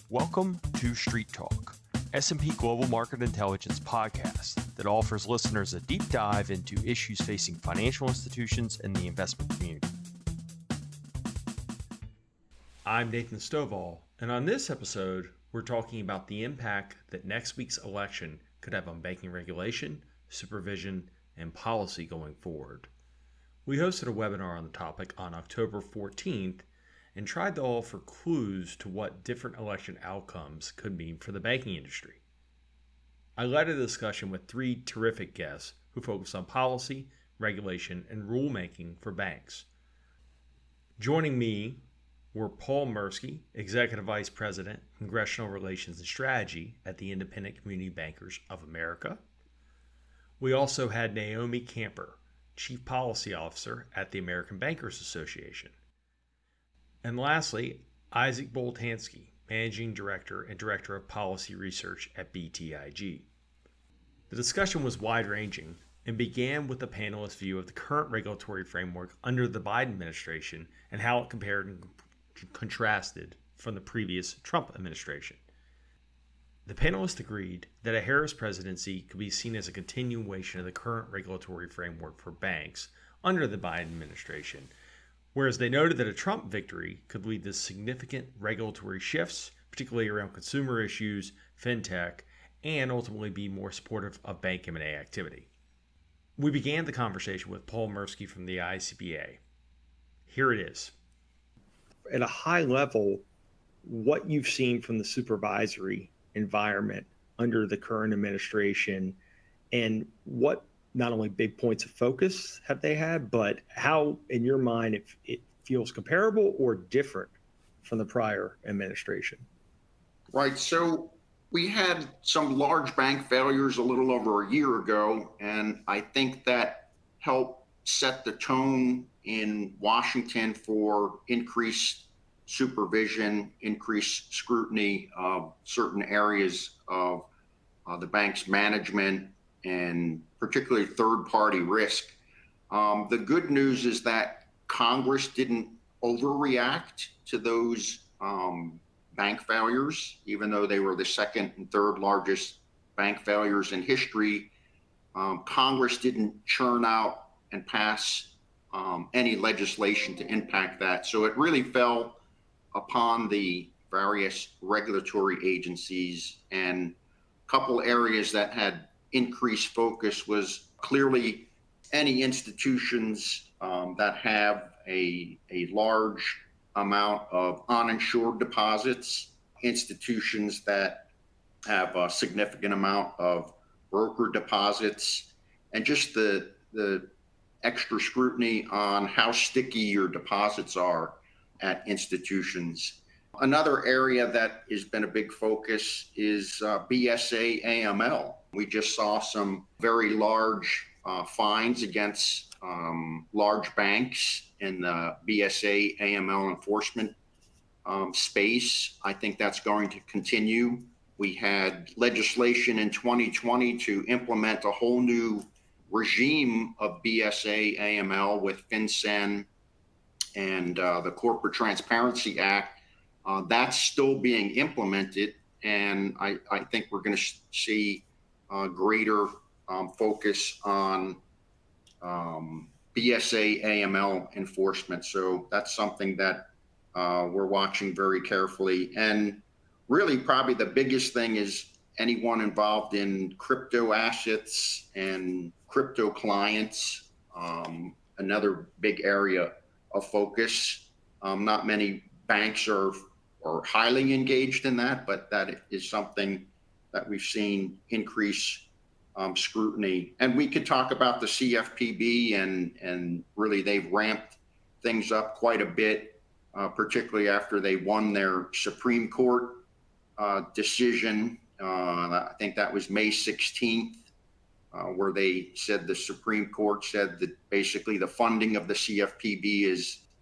Welcome to Street Talk, S&P Global Market Intelligence podcast that offers listeners a deep dive into issues facing financial institutions and the investment community. I'm Nathan Stovall, and on this episode, we're talking about the impact that next week's election could have on banking regulation, supervision, and policy going forward. We hosted a webinar on the topic on October 14th and tried to offer clues to what different election outcomes could mean for the banking industry. I led a discussion with three terrific guests who focused on policy, regulation, and rulemaking for banks. Joining me were Paul Merski, Executive Vice President, Congressional Relations and Strategy at the Independent Community Bankers of America. We also had Naomi Camper, Chief Policy Officer at the American Bankers Association. And lastly, Isaac Boltansky, Managing Director and Director of Policy Research at BTIG. The discussion was wide-ranging and began with the panelists' view of the current regulatory framework under the Biden administration and how it compared and contrasted from the previous Trump administration. The panelists agreed that a Harris presidency could be seen as a continuation of the current regulatory framework for banks under the Biden administration, whereas they noted that a Trump victory could lead to significant regulatory shifts, particularly around consumer issues, fintech, and ultimately be more supportive of bank M&A activity. We began the conversation with Paul Merski from the ICBA. Here it is. At a high level, what you've seen from the supervisory environment under the current administration, and what not only big points of focus have they had, but how, in your mind, it feels comparable or different from the prior administration? Right. So we had some large bank failures a little over a year ago, and I think that helped set the tone in Washington for increased supervision, increased scrutiny of certain areas of the bank's management, and particularly third-party risk. The good news is that Congress didn't overreact to those bank failures, even though they were the second and third largest bank failures in history. Congress didn't churn out and pass any legislation to impact that. So it really fell upon the various regulatory agencies, and a couple areas that had increased focus was clearly any institutions that have a large amount of uninsured deposits, institutions that have a significant amount of broker deposits, and just the extra scrutiny on how sticky your deposits are at institutions. Another area that has been a big focus is BSA AML. We just saw some very large fines against large banks in the BSA AML enforcement space. I think that's going to continue. We had legislation in 2020 to implement a whole new regime of BSA AML with FinCEN and the Corporate Transparency Act. That's still being implemented, and I think we're going to see greater focus on BSA AML enforcement. So that's something that we're watching very carefully. And really, probably the biggest thing is anyone involved in crypto assets and crypto clients, another big area of focus. Not many banks are highly engaged in that, but that is something that we've seen increase scrutiny. And we could talk about the CFPB, and really they've ramped things up quite a bit, particularly after they won their Supreme Court decision. I think that was May 16th, where they said the Supreme Court said that basically the funding of the CFPB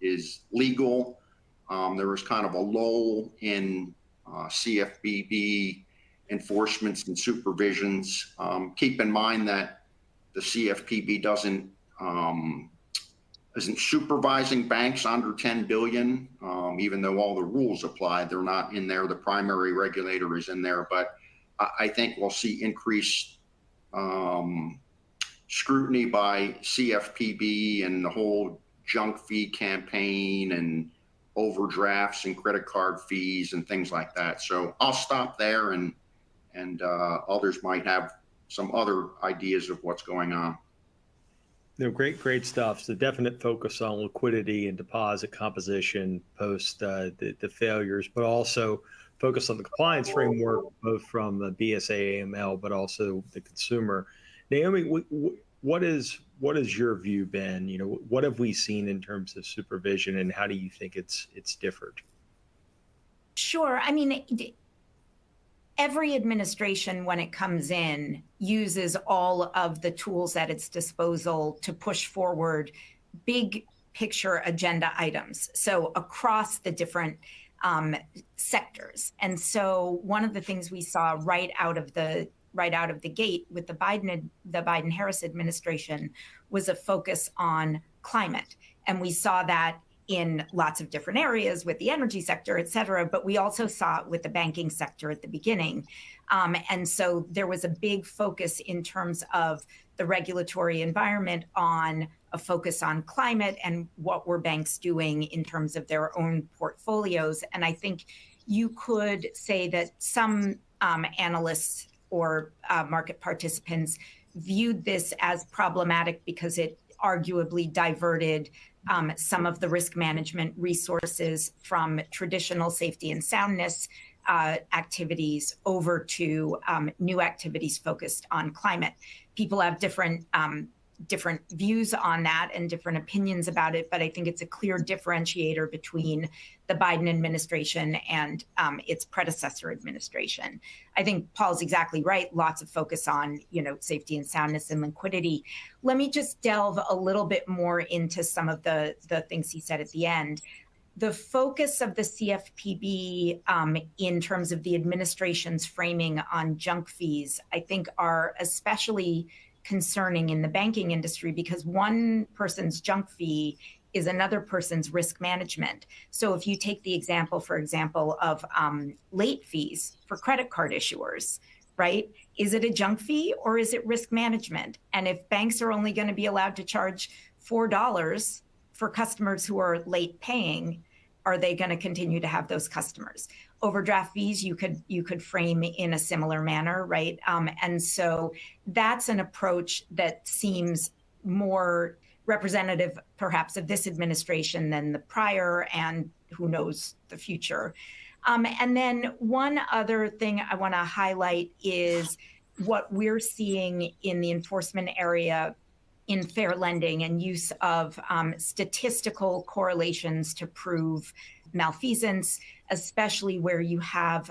is legal. There was kind of a lull in CFPB enforcements and supervisions. Keep in mind that the CFPB doesn't isn't supervising banks under 10 billion, even though all the rules apply. They're not in there. The primary regulator is in there, but I think we'll see increased scrutiny by CFPB and the whole junk fee campaign and overdrafts and credit card fees and things like that. So I'll stop there, and others might have some other ideas of what's going on. No, great stuff. So definite focus on liquidity and deposit composition post the failures, but also focus on the compliance framework, both from the BSA, AML, but also the consumer. Naomi, what is your view been? You know, what have we seen in terms of supervision, and how do you think it's differed? Sure. I mean, every administration, when it comes in, uses all of the tools at its disposal to push forward big picture agenda items. So across the different sectors. And so one of the things we saw right out of the gate with the Biden-Harris administration was a focus on climate. And we saw that in lots of different areas with the energy sector, et cetera, but we also saw it with the banking sector at the beginning. And so there was a big focus in terms of the regulatory environment on a focus on climate and what were banks doing in terms of their own portfolios. And I think you could say that some analysts or market participants viewed this as problematic because it arguably diverted some of the risk management resources from traditional safety and soundness activities over to new activities focused on climate. People have different views on that and different opinions about it, but I think it's a clear differentiator between the Biden administration and its predecessor administration. I think Paul's exactly right. Lots of focus on, safety and soundness and liquidity. Let me just delve a little bit more into some of the things he said at the end. The focus of the CFPB in terms of the administration's framing on junk fees, I think are especially concerning in the banking industry because one person's junk fee is another person's risk management. So if you take the example, for example, of late fees for credit card issuers, right? Is it a junk fee or is it risk management? And if banks are only going to be allowed to charge $4 for customers who are late paying, are they going to continue to have those customers? Overdraft fees, you could frame in a similar manner, right? And so that's an approach that seems more representative, perhaps, of this administration than the prior, and who knows the future. And then one other thing I want to highlight is what we're seeing in the enforcement area in fair lending and use of statistical correlations to prove malfeasance, especially where you have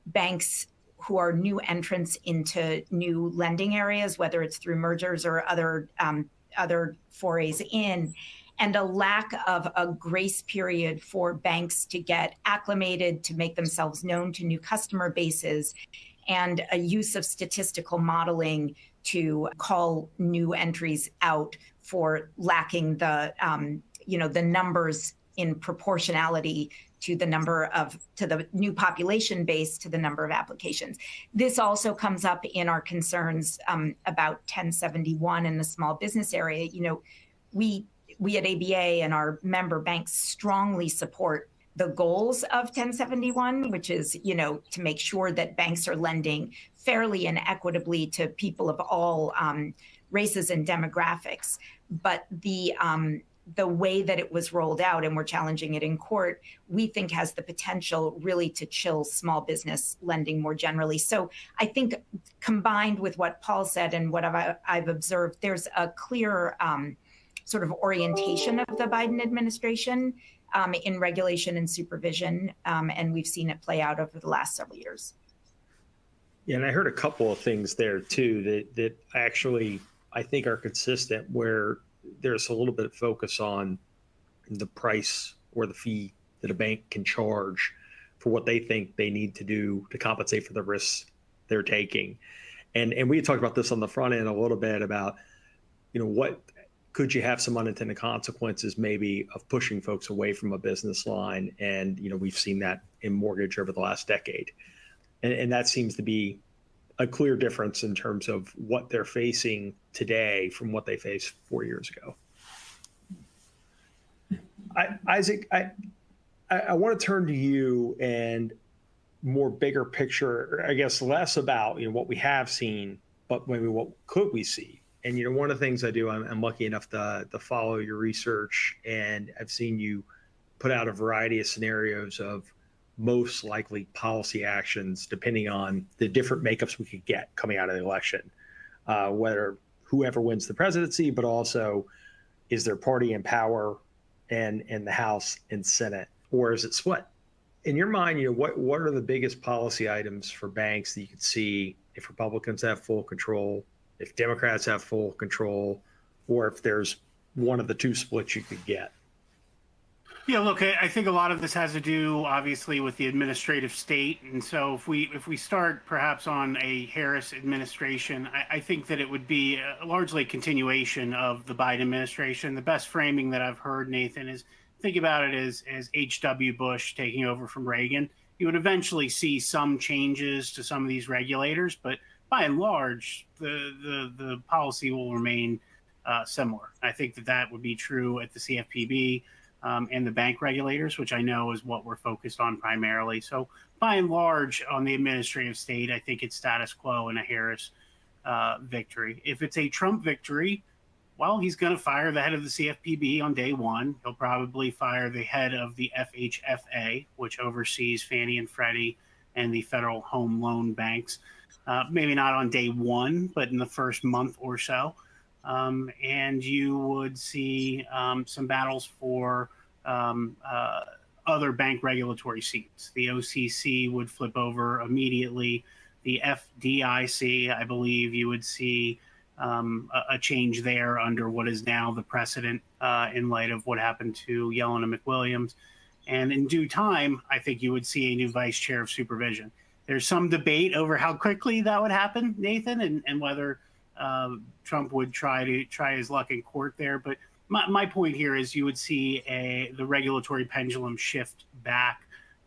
banks who are new entrants into new lending areas, whether it's through mergers or other forays in, and a lack of a grace period for banks to get acclimated, to make themselves known to new customer bases, and a use of statistical modeling to call new entries out for lacking the numbers in proportionality to the new population base, to the number of applications. This also comes up in our concerns about 1071 in the small business area. We at ABA and our member banks strongly support the goals of 1071, which is, to make sure that banks are lending fairly and equitably to people of all races and demographics. But the way that it was rolled out, and we're challenging it in court, we think has the potential really to chill small business lending more generally. So I think combined with what Paul said and what I've observed, there's a clear sort of orientation of the Biden administration in regulation and supervision, and we've seen it play out over the last several years. Yeah, and I heard a couple of things there too that actually I think are consistent, where there's a little bit of focus on the price or the fee that a bank can charge for what they think they need to do to compensate for the risks they're taking. And we talked about this on the front end a little bit about, what could you have some unintended consequences maybe of pushing folks away from a business line? And, we've seen that in mortgage over the last decade. And that seems to be a clear difference in terms of what they're facing today from what they faced 4 years ago. Isaac, I want to turn to you and more bigger picture, I guess less about what we have seen, but maybe what could we see? And one of the things I do, I'm lucky enough to follow your research, and I've seen you put out a variety of scenarios of most likely policy actions depending on the different makeups we could get coming out of the election, whether whoever wins the presidency, but also is their party in power and the House and Senate, or is it split? In your mind, what are the biggest policy items for banks that you could see if Republicans have full control, if Democrats have full control, or if there's one of the two splits you could get? Yeah, look, I think a lot of this has to do, obviously, with the administrative state. And so if we start perhaps on a Harris administration, I think that it would be largely a continuation of the Biden administration. The best framing that I've heard, Nathan, is think about it as H.W. Bush taking over from Reagan. You would eventually see some changes to some of these regulators, but by and large, the policy will remain similar. I think that would be true at the CFPB. And the bank regulators, which I know is what we're focused on primarily. So by and large, on the administrative state, I think it's status quo in a Harris victory. If it's a Trump victory, well, he's going to fire the head of the CFPB on day one. He'll probably fire the head of the FHFA, which oversees Fannie and Freddie and the Federal Home Loan Banks. Maybe not on day one, but in the first month or so. And you would see some battles for other bank regulatory seats. The OCC would flip over immediately. The FDIC, I believe you would see a change there under what is now the precedent in light of what happened to Yellen and McWilliams. And in due time, I think you would see a new vice chair of supervision. There's some debate over how quickly that would happen, Nathan, and whether Trump would try his luck in court there. But my point here is you would see the regulatory pendulum shift back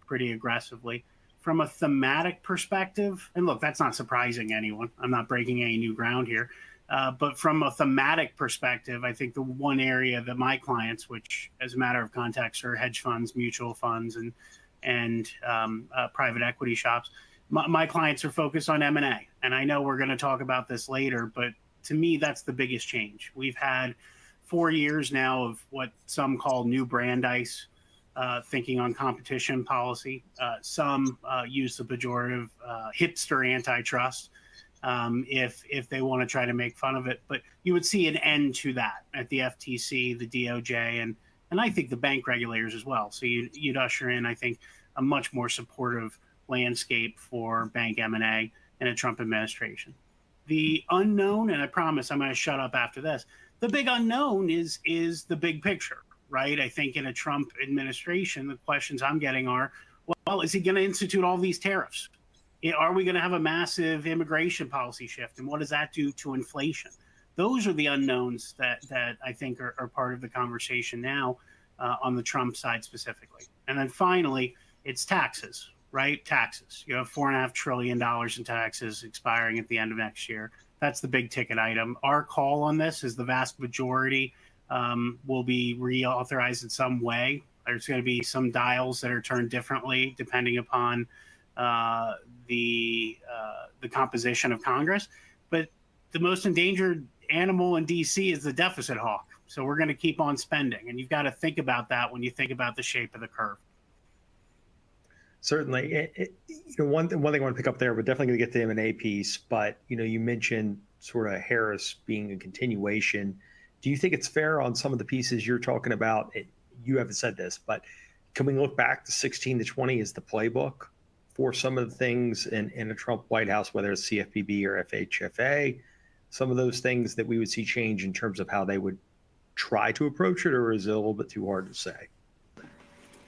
pretty aggressively. From a thematic perspective, and look, that's not surprising anyone. I'm not breaking any new ground here. But from a thematic perspective, I think the one area that my clients, which as a matter of context are hedge funds, mutual funds, and private equity shops, my clients are focused on M&A. And I know we're going to talk about this later, but to me, that's the biggest change. We've had 4 years now of what some call new Brandeis thinking on competition policy. Some use the pejorative hipster antitrust if they want to try to make fun of it. But you would see an end to that at the FTC, the DOJ, and I think the bank regulators as well. So you'd usher in, I think, a much more supportive landscape for bank M&A in a Trump administration. The unknown, and I promise I'm going to shut up after this, the big unknown is the big picture, right? I think in a Trump administration, the questions I'm getting are, well, is he going to institute all these tariffs? Are we going to have a massive immigration policy shift? And what does that do to inflation? Those are the unknowns that I think are part of the conversation now on the Trump side specifically. And then finally, it's taxes, right? Taxes. You have $4.5 trillion in taxes expiring at the end of next year. That's the big ticket item. Our call on this is the vast majority will be reauthorized in some way. There's going to be some dials that are turned differently depending upon the composition of Congress. But the most endangered animal in DC is the deficit hawk. So we're going to keep on spending. And you've got to think about that when you think about the shape of the curve. Certainly. One thing I want to pick up there, we're definitely going to get to the M&A piece, but you mentioned sort of Harris being a continuation. Do you think it's fair on some of the pieces you're talking about? You haven't said this, but can we look back to 16 to 20 as the playbook for some of the things in a Trump White House, whether it's CFPB or FHFA, some of those things that we would see change in terms of how they would try to approach it, or is it a little bit too hard to say?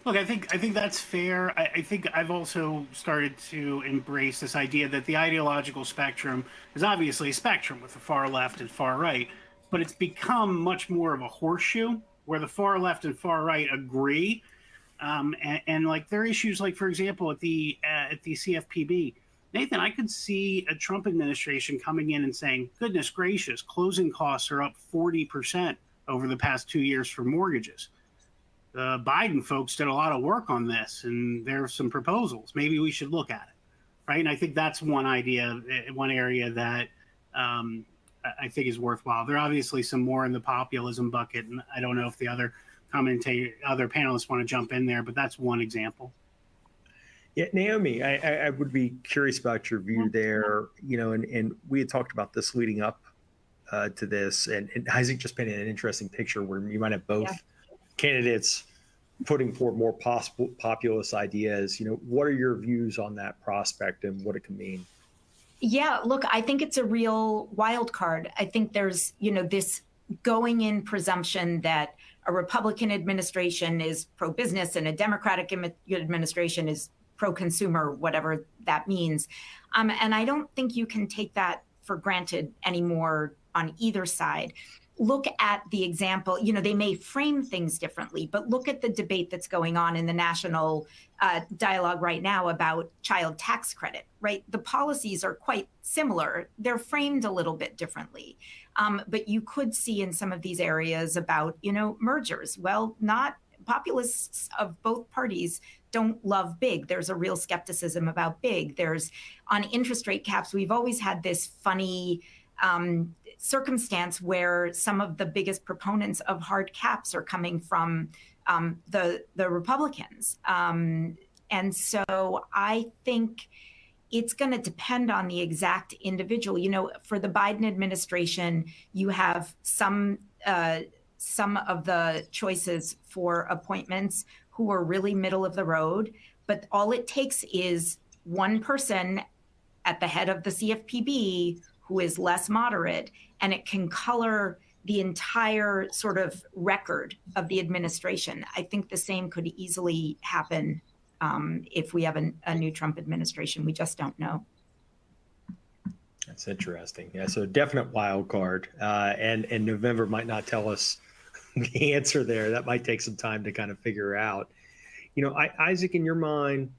Look, I think that's fair. I think I've also started to embrace this idea that the ideological spectrum is obviously a spectrum with the far left and far right. but it's become much more of a horseshoe where the far left and far right agree. And like there are issues like, for example, at the CFPB, Nathan, I could see a Trump administration coming in and saying, goodness gracious, closing costs are up 40% over the past 2 years for mortgages. The Biden folks did a lot of work on this, and there are some proposals. Maybe we should look at it, right? And I think that's one idea, one area that I think is worthwhile. There are obviously some more in the populism bucket, and I don't know if the other panelists want to jump in there, but that's one example. Yeah, Naomi, I would be curious about your view there. And we had talked about this leading up to this, and Isaac just painted an interesting picture where you might have both candidates putting forward more possible populist ideas. What are your views on that prospect and what it can mean? Yeah, look, I think it's a real wild card. I think there's, this going in presumption that a Republican administration is pro-business and a Democratic administration is pro-consumer, whatever that means. And I don't think you can take that for granted anymore on either side. Look at the example, they may frame things differently, but look at the debate that's going on in the national dialogue right now about child tax credit, right? The policies are quite similar. They're framed a little bit differently. But you could see in some of these areas about, mergers. Well, not populists of both parties don't love big. There's a real skepticism about big. There's on interest rate caps. We've always had this funny circumstance where some of the biggest proponents of hard caps are coming from the Republicans. And so I think it's going to depend on the exact individual. For the Biden administration, you have some of the choices for appointments who are really middle of the road, but all it takes is one person at the head of the CFPB who is less moderate, and it can color the entire sort of record of the administration. I think the same could easily happen if we have a new Trump administration. We just don't know. That's interesting. Yeah, so definite wild card. And November might not tell us the answer there. That might take some time to kind of figure out. Isaac, in your mind,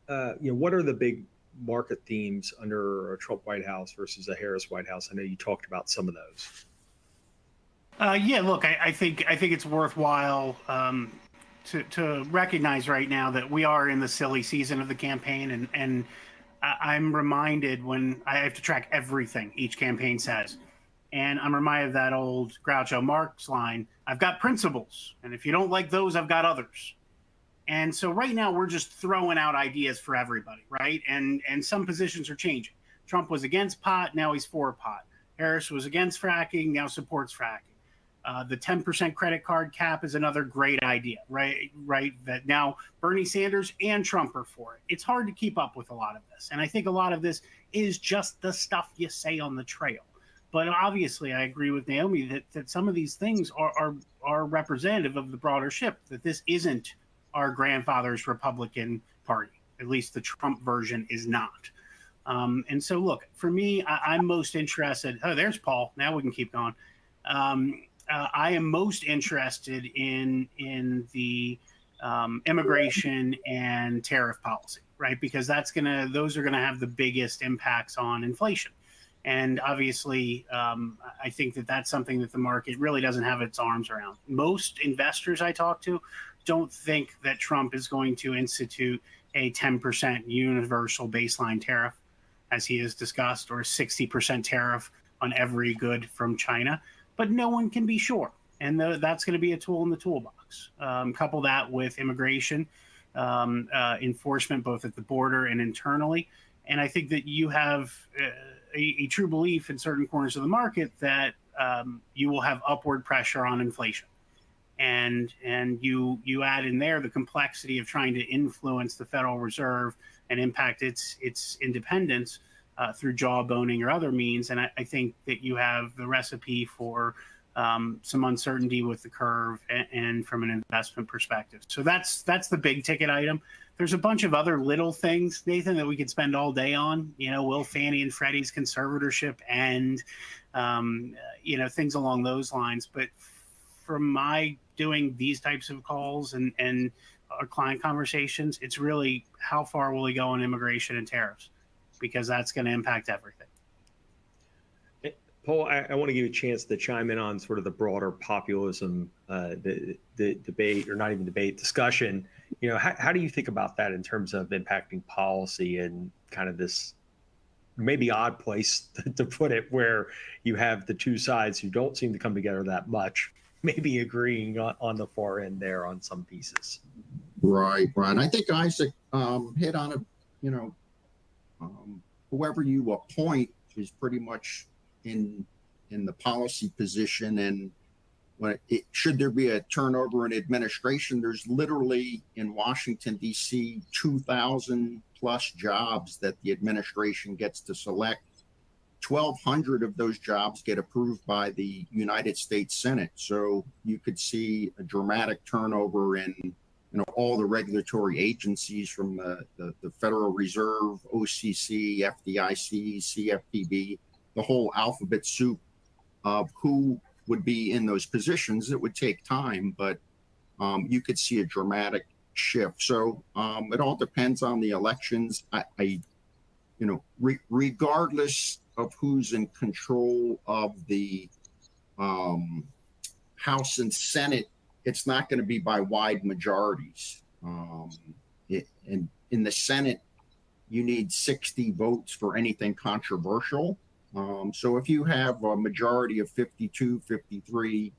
what are the big market themes under a Trump White House versus a Harris White House? I know you talked about some of those. Yeah, look, I think it's worthwhile to recognize right now that we are in the silly season of the campaign, and I'm reminded when I have to track everything each campaign says. And I'm reminded of that old Groucho Marx line, I've got principles, and if you don't like those, I've got others. And so right now we're just throwing out ideas for everybody, right? And some positions are changing. Trump was against pot, now he's for pot. Harris was against fracking, now supports fracking. The 10% credit card cap is another great idea, right? That now Bernie Sanders and Trump are for it. It's hard to keep up with a lot of this. And I think a lot of this is just the stuff you say on the trail. But obviously, I agree with Naomi that some of these things are representative of the broader ship, that this isn't our grandfather's Republican Party. At least the Trump version is not. And so, look, for me, I'm most interested. Oh, there's Paul. Now we can keep going. I am most interested in the immigration and tariff policy, right? Because those are gonna have the biggest impacts on inflation. And obviously, I think that's something that the market really doesn't have its arms around. Most investors I talk to don't think that Trump is going to institute a 10% universal baseline tariff, as he has discussed, or a 60% tariff on every good from China. But no one can be sure. And that's going to be a tool in the toolbox. Couple that with immigration, enforcement, both at the border and internally. And I think that you have a true belief in certain corners of the market that you will have upward pressure on inflation. And you add in there the complexity of trying to influence the Federal Reserve and impact its independence through jawboning or other means. And I think that you have the recipe for some uncertainty with the curve and from an investment perspective. So that's the big ticket item. There's a bunch of other little things, Nathan, that we could spend all day on. Will Fannie and Freddie's conservatorship end? Things along those lines. But from my doing these types of calls and our client conversations, it's really how far will we go on immigration and tariffs, because that's going to impact everything. Paul, I want to give you a chance to chime in on sort of the broader populism, the debate, or not even debate, discussion. How do you think about that in terms of impacting policy and kind of this maybe odd place to put it, where you have the two sides who don't seem to come together that much, maybe agreeing on the far end there on some pieces? Right. I think Isaac hit on it. Whoever you appoint is pretty much in the policy position, and should there be a turnover in administration, there's literally in Washington D.C. 2,000 plus jobs that the administration gets to select. 1,200 of those jobs get approved by the United States Senate, so you could see a dramatic turnover in all the regulatory agencies, from the Federal Reserve, OCC, FDIC, CFPB, the whole alphabet soup of who would be in those positions. It would take time, but you could see a dramatic shift. So it all depends on the elections. Regardless of who's in control of the House and Senate, it's not going to be by wide majorities. And in the Senate, you need 60 votes for anything controversial. So if you have a majority of 52, 53,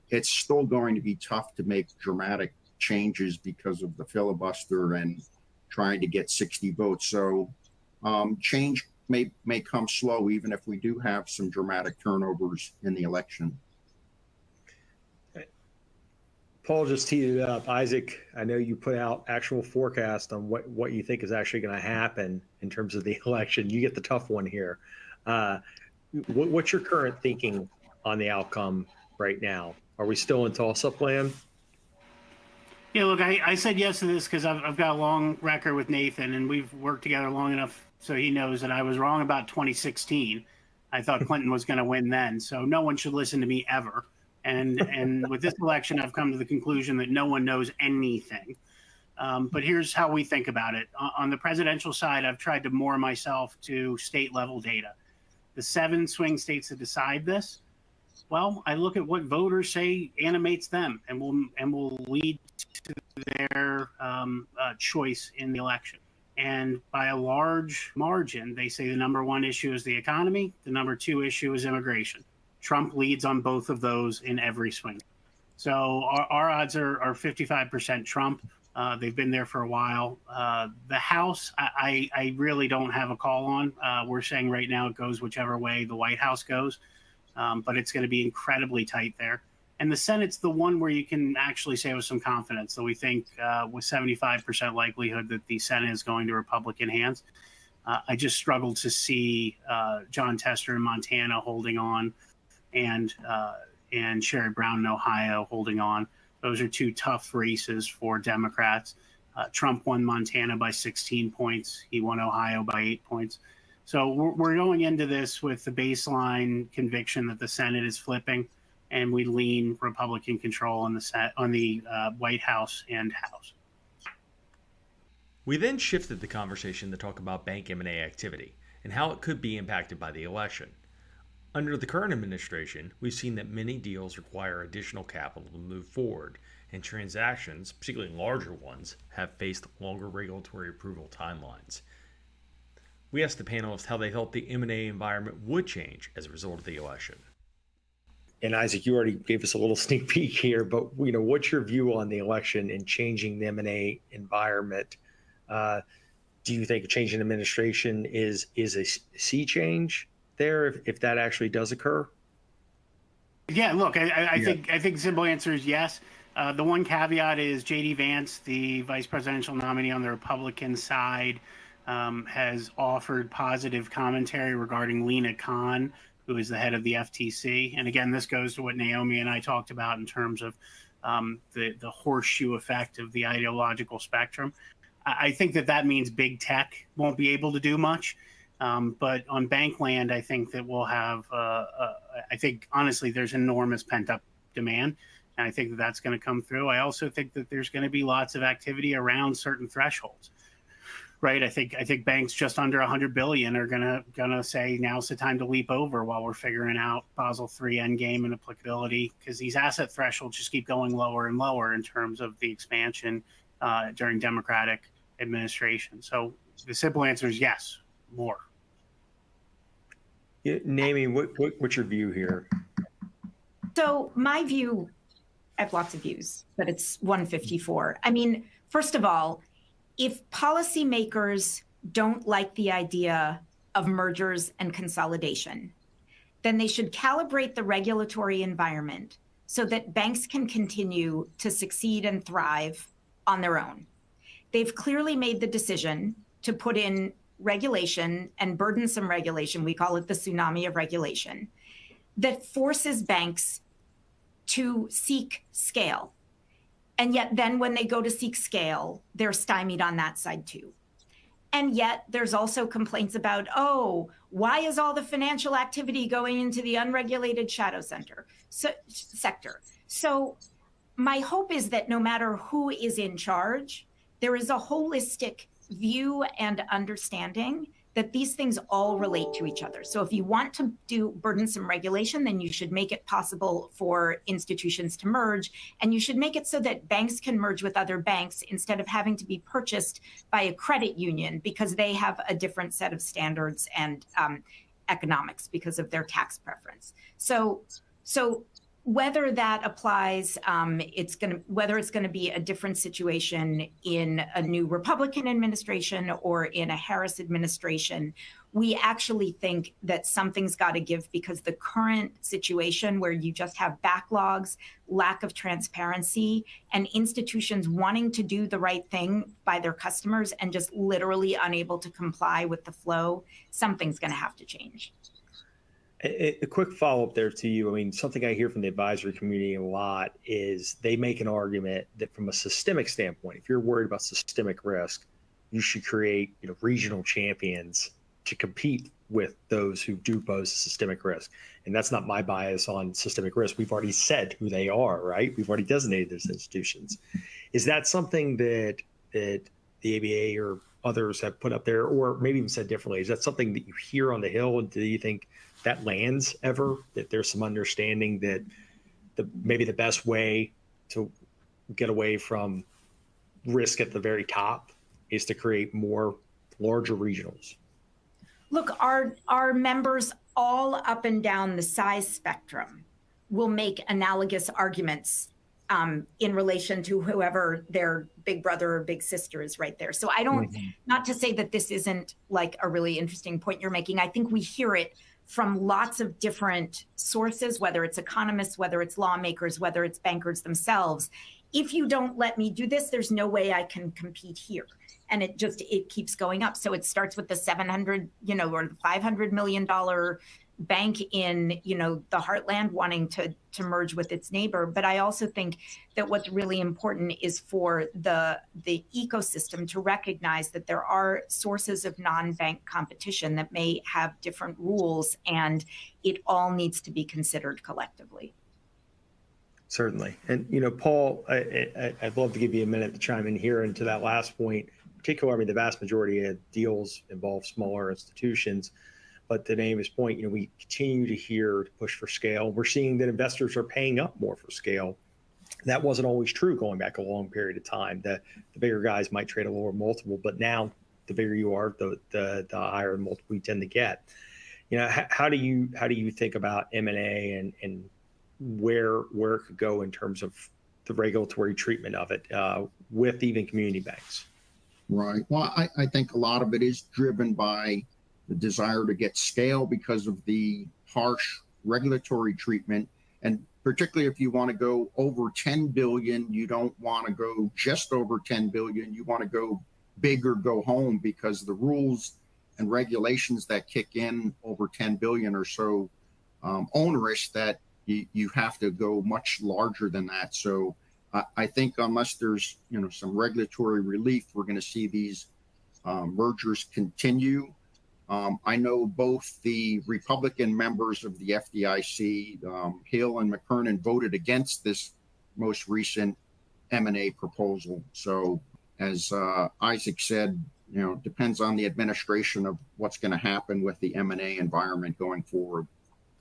it's still going to be tough to make dramatic changes because of the filibuster and trying to get 60 votes. So change may come slow, even if we do have some dramatic turnovers in the election. Paul just teed it up. Isaac, I know you put out actual forecast on what you think is actually going to happen in terms of the election. You get the tough one here. What's your current thinking on the outcome right now? Are we still in toss-up land? Yeah, look, I said yes to this because I've got a long record with Nathan, and we've worked together long enough so he knows that I was wrong about 2016. I thought Clinton was going to win then, so no one should listen to me ever. And with this election, I've come to the conclusion that no one knows anything. But here's how we think about it. On the presidential side, I've tried to moor myself to state level data. The 7 swing states that decide this, well, I look at what voters say animates them and will lead to their choice in the election. And by a large margin, they say the number 1 issue is the economy. The number 2 issue is immigration. Trump leads on both of those in every swing. So our odds are 55% Trump. They've been there for a while. The House, I really don't have a call on. We're saying right now it goes whichever way the White House goes, but it's going to be incredibly tight there. And the Senate's the one where you can actually say with some confidence that we think with 75% likelihood that the Senate is going to Republican hands. I just struggled to see John Tester in Montana holding on, and Sherrod Brown in Ohio holding on. Those are 2 tough races for Democrats. Trump won Montana by 16 points. He won Ohio by 8 points. So we're going into this with the baseline conviction that the Senate is flipping, and we lean Republican control on the White House and House. We then shifted the conversation to talk about bank M&A activity and how it could be impacted by the election. Under the current administration, we've seen that many deals require additional capital to move forward, and transactions, particularly larger ones, have faced longer regulatory approval timelines. We asked the panelists how they thought the M&A environment would change as a result of the election. And Isaac, you already gave us a little sneak peek here, but what's your view on the election and changing the M&A environment? Do you think a change in administration is a sea change there if that actually does occur? Yeah, look, I think the simple answer is yes. The one caveat is J.D. Vance, the vice presidential nominee on the Republican side, has offered positive commentary regarding Lena Khan, who is the head of the FTC. And again, this goes to what Naomi and I talked about in terms of the horseshoe effect of the ideological spectrum. I think that means big tech won't be able to do much. But on bank land, I think that we'll have, I think, honestly, there's enormous pent up demand. And I think that that's going to come through. I also think that there's going to be lots of activity around certain thresholds, right? I think banks just under 100 billion are gonna say now's the time to leap over while we're figuring out Basel III endgame and applicability, because these asset thresholds just keep going lower and lower in terms of the expansion during Democratic administration. So the simple answer is yes, more. Yeah, Naomi, what's your view here? So my view, I have lots of views, but it's 154. I mean, first of all, if policymakers don't like the idea of mergers and consolidation, then they should calibrate the regulatory environment so that banks can continue to succeed and thrive on their own. They've clearly made the decision to put in regulation and burdensome regulation, we call it the tsunami of regulation, that forces banks to seek scale. And yet then when they go to seek scale, they're stymied on that side too. And yet there's also complaints about, oh, why is all the financial activity going into the unregulated shadow sector? So my hope is that no matter who is in charge, there is a holistic view and understanding that these things all relate to each other. So if you want to do burdensome regulation, then you should make it possible for institutions to merge, and you should make it so that banks can merge with other banks instead of having to be purchased by a credit union because they have a different set of standards and economics because of their tax preference. So whether that applies, whether it's going to be a different situation in a new Republican administration or in a Harris administration, we actually think that something's got to give, because the current situation where you just have backlogs, lack of transparency, and institutions wanting to do the right thing by their customers and just literally unable to comply with the flow, something's going to have to change. A quick follow-up there to you. I mean, something I hear from the advisory community a lot is they make an argument that from a systemic standpoint, if you're worried about systemic risk, you should create regional champions to compete with those who do pose systemic risk. And that's not my bias on systemic risk. We've already said who they are, right? We've already designated those institutions. Is that something that the ABA or others have put up there, or maybe even said differently? Is that something that you hear on the Hill? And do you think that lands ever, that there's some understanding that maybe the best way to get away from risk at the very top is to create more larger regionals? Look, our members all up and down the size spectrum will make analogous arguments in relation to whoever their big brother or big sister is right there. So I don't, not to say that this isn't like a really interesting point you're making. I think we hear it from lots of different sources, whether it's economists, whether it's lawmakers, whether it's bankers themselves. If you don't let me do this, there's no way I can compete here. And it keeps going up. So it starts with the 700, or the $500 million bank in, the heartland wanting to merge with its neighbor. But I also think that what's really important is for the ecosystem to recognize that there are sources of non-bank competition that may have different rules, and it all needs to be considered collectively. Certainly. And, Paul, I'd love to give you a minute to chime in here and to that last point. Particularly, the vast majority of deals involve smaller institutions. But to Naomi's point, we continue to hear to push for scale. We're seeing that investors are paying up more for scale. That wasn't always true going back a long period of time. The bigger guys might trade a lower multiple, but now the bigger you are, the higher multiple you tend to get. How do you think about M&A and where it could go in terms of the regulatory treatment of it with even community banks? Right. Well, I think a lot of it is driven by the desire to get scale because of the harsh regulatory treatment. And particularly if you want to go over 10 billion, you don't want to go just over 10 billion. You want to go big or go home, because the rules and regulations that kick in over 10 billion are so onerous that you have to go much larger than that. So I think unless there's, some regulatory relief, we're going to see these mergers continue. I know both the Republican members of the FDIC, Hill and McKernan, voted against this most recent M&A proposal. So as Isaac said, depends on the administration of what's going to happen with the M&A environment going forward.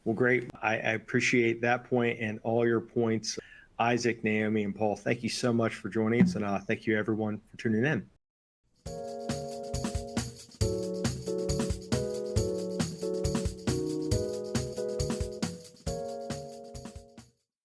Well, great. I appreciate that point and all your points. Isaac, Naomi, and Paul, thank you so much for joining us, and thank you everyone for tuning in.